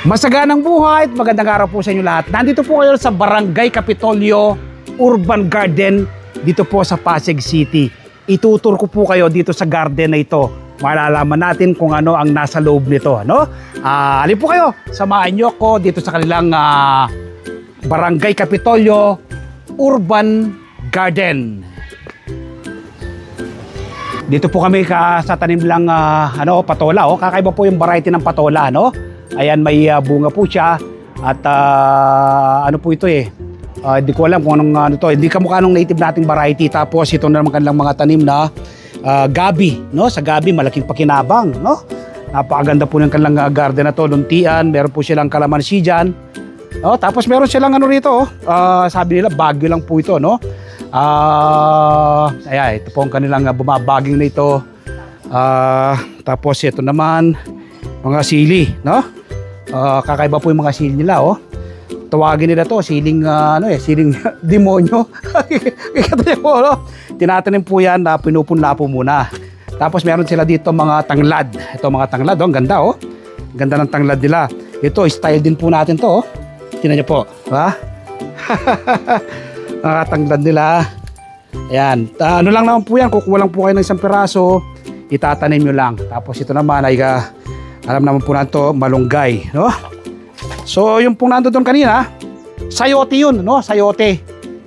Masaganang buhay at magandang araw po sa inyo lahat. Nandito po kayo sa Barangay Kapitolyo Urban Garden dito po sa Pasig City. Itutur ko po kayo dito sa garden na ito. Malalaman natin kung ano ang nasa loob nito, no? Alin po kayo, samahan niyo ko dito sa kanilang Barangay Kapitolyo Urban Garden. Dito po kami sa tanim lang patola, kakaiba po yung variety ng patola, no? Ayan, may bunga po siya at ano po ito hindi ko alam kung anong to. Hindi kamukha ng native nating variety. Tapos ito na naman kanilang mga tanim na gabi, no? Sa gabi malaking pakinabang, no? Napakaganda po ng kanilang garden na to, luntian, meron po silang kalamansi diyan. No? Tapos meron silang ano rito, sabi nila bagyo lang po ito, no? Ayan, ito po ang kanilang bumabaging na ito. Tapos ito naman mga sili, no? Kakaiba po yung mga sili nila, tawagin nila to siling siling demonyo. Tinatanim po yan na pinupunla po muna. Tapos meron sila dito mga tanglad. Ito mga tanglad, ang ganda, ganda ng tanglad nila. Ito style din po natin to, tingnan niyo po, ha? Mga tanglad nila. Ayan, ano lang naman po yan, kukuha lang po kayo ng isang piraso, itatanim nyo lang. Tapos ito naman ay alam naman po natin to, malunggay, no? So yung pong nando doon kanina, sayote yun, no? Sayote.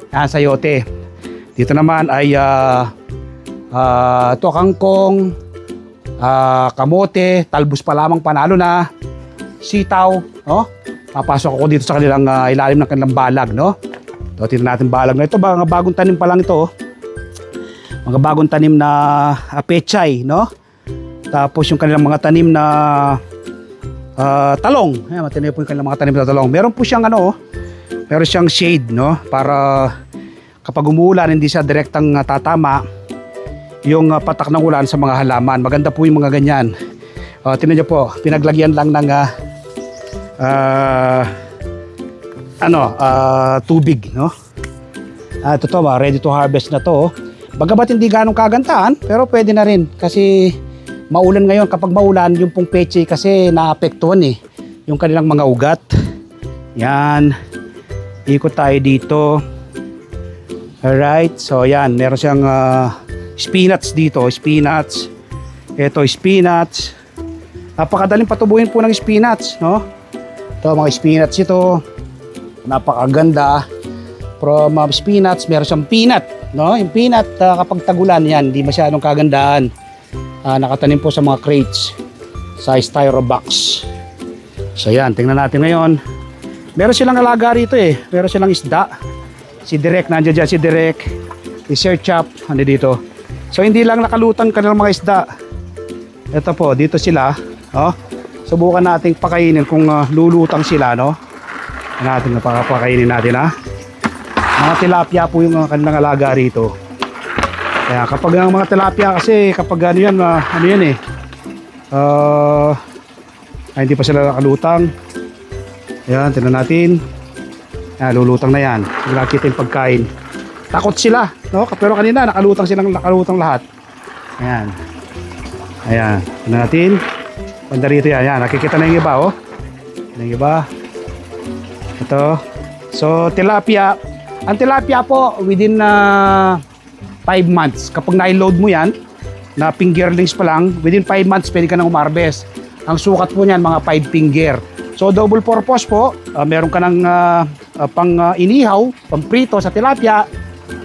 Yan, sayote. Dito naman ay ito kangkong, kamote, talbos pa lamang, panalo na, sitaw, no? Papasok ako dito sa kanilang ilalim ng kanilang balag, no? Ito, tingnan natin balag na ito, mga bagong tanim pa lang ito, mga bagong tanim na pechay, no? Tapos yung kanilang mga tanim na talong. Ayan, matindi po yung kanilang mga tanim na talong. Meron po siyang meron siyang shade, no? Para kapag umuulan hindi siya direktang tatama yung patak ng ulan sa mga halaman. Maganda po yung mga ganyan. Tingnan niyo po, pinaglagyan lang ng tubig, no? Ito to, ready to harvest na to. Bagamat hindi ganong kagandahan, pero pwede na rin kasi maulan ngayon. Kapag maulan, yung pong peche kasi naapektuhan yung kanilang mga ugat. Yan, ikot tayo dito. Alright, so yan, meron siyang spinach dito, spinach. Ito, spinach. Napakadaling patubuhin po ng spinach, no? Ito, mga spinach ito, napakaganda. From spinach, meron siyang peanut, no? Yung peanut, kapag tagulan yan, hindi masyadong kagandahan. Nakatanim po sa mga crates sa styro box. So yan, tingnan natin ngayon. Meron silang alaga rito meron silang isda. Si Direk, nandiyan dyan si Direk. Si Sir Chap, ano dito. So hindi lang nakalutang kanilang mga isda. Ito po, dito sila, subukan nating pakainin kung lulutang sila, no? Natin napakainin natin, Mga tilapia po yung kanilang alaga rito. Kaya kapag ang mga tilapia kasi kapag hindi pa sila nakalutang. Ayan, tingnan natin. Ayan, lulutang na yan. Nakikita yung pagkain. Takot sila, no? Pero kanina nakalutang lahat. Ayan. Ayan, tingnan natin. Banda rito yan. Ayan, nakikita na yung iba, Yung iba. Ito. So, tilapia. Ang tilapia po within 5 months. Kapag na-load mo yan, na fingerlings pa lang, within 5 months pwede ka nang umarbest. Ang sukat po niyan, mga 5 finger. So double purpose po, meron ka ng pang inihaw, pang prito sa tilapia,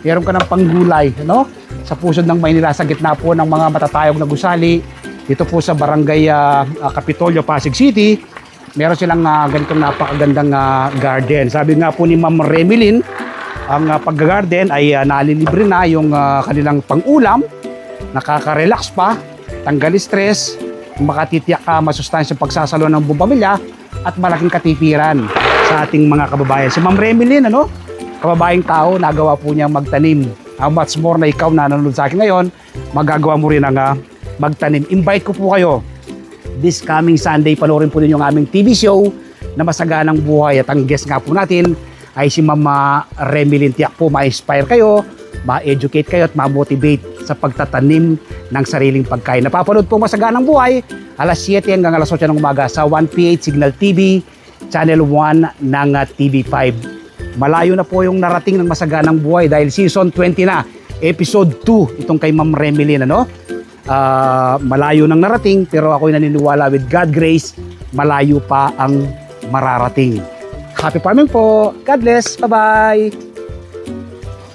meron ka ng panggulay, no? Sa pusod ng Maynila, sa gitna po ng mga matatayog na gusali, dito po sa Barangay Kapitolyo, Pasig City, meron silang ganitong napakagandang garden. Sabi nga po ni Ma'am Remilyn, ang pag-garden ay nalilibre na yung kanilang pang-ulam, nakaka-relax pa, tanggal stress, makatitiyak ka masustansyang pagsasalo ng buong pamilya at malaking katipiran sa ating mga kababayan. Si Ma'am Remilyn, kababayang tao, nagawa po niya magtanim. How much more na ikaw na nanonood sa akin ngayon, magagawa mo rin ang magtanim. Invite ko po kayo. This coming Sunday, panoorin po ninyo ang aming TV show na Masaganang Buhay at ang guest nga po natin ay si Mama Remilyn. Tiyak po ma-inspire kayo, ma-educate kayo at ma-motivate sa pagtatanim ng sariling pagkain. Napapanood po Masaganang Buhay alas 7 hanggang alas 8 ng umaga sa 1PH Signal TV Channel 1 ng TV5. Malayo na po yung narating ng Masaganang Buhay dahil season 20 na, episode 2 itong kay Ma'am Remilyn, ano? Malayo nang narating pero ako'y naniniwala with God grace, malayo pa ang mararating. Happy farming po. God bless. Bye-bye.